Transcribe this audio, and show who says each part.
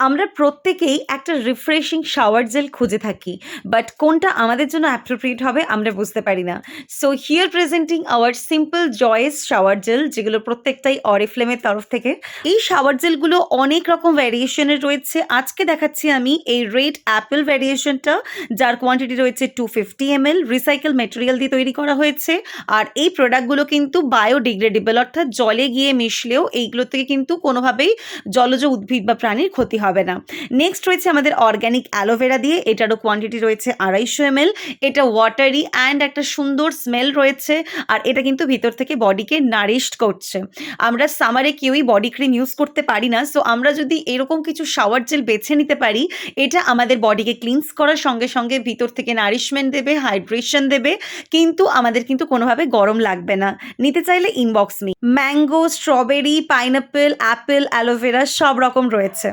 Speaker 1: আমরা প্রত্যেকেই একটা রিফ্রেশিং শাওয়ার জেল খুঁজে থাকি, বাট কোনটা আমাদের জন্য অ্যাপ্রোপ্রিয়েট হবে আমরা বুঝতে পারি না। So here presenting our simple joys shower gel, যেগুলো প্রত্যেকটাই অরিফ্লেমের তরফ থেকে। এই শাওয়ার জেলগুলো অনেক রকম ভ্যারিয়েশনের রয়েছে। আজকে দেখাচ্ছি আমি এই রেড অ্যাপেল ভ্যারিয়েশনটা, যার কোয়ান্টিটি রয়েছে 250 ml, রিসাইকেল মেটেরিয়াল দিয়ে তৈরি করা হয়েছে। আর এই প্রোডাক্টগুলো কিন্তু বায়োডিগ্রেডেবল, অর্থাৎ জলে গিয়ে মিশলেও এইগুলো থেকে কিন্তু কোনোভাবেই জলজ উদ্ভিদ বা প্রাণীর ক্ষতি হবে না। নেক্সট রয়েছে আমাদের অর্গ্যানিক অ্যালোভেরা দিয়ে, এটারও কোয়ান্টিটি রয়েছে 250 ml। এটা ওয়াটারি অ্যান্ড একটা সুন্দর স্মেল রয়েছে, আর এটা কিন্তু ভিতর থেকে বডিকে নারিশড করছে। আমরা সামারে কেউই বডি ক্রিম ইউজ করতে পারি না, সো আমরা যদি এরকম কিছু শাওয়ার জেল বেছে নিতে পারি, এটা আমাদের বডিকে ক্লিনস করার সঙ্গে সঙ্গে ভিতর থেকে নারিশমেন্ট দেবে, হাইড্রেশন দেবে, কিন্তু আমাদের কিন্তু কোনোভাবে গরম লাগবে না। নিতে চাইলে inbox me. Mango, strawberry, pineapple, Apple, aloe vera সব রকম রয়েছে।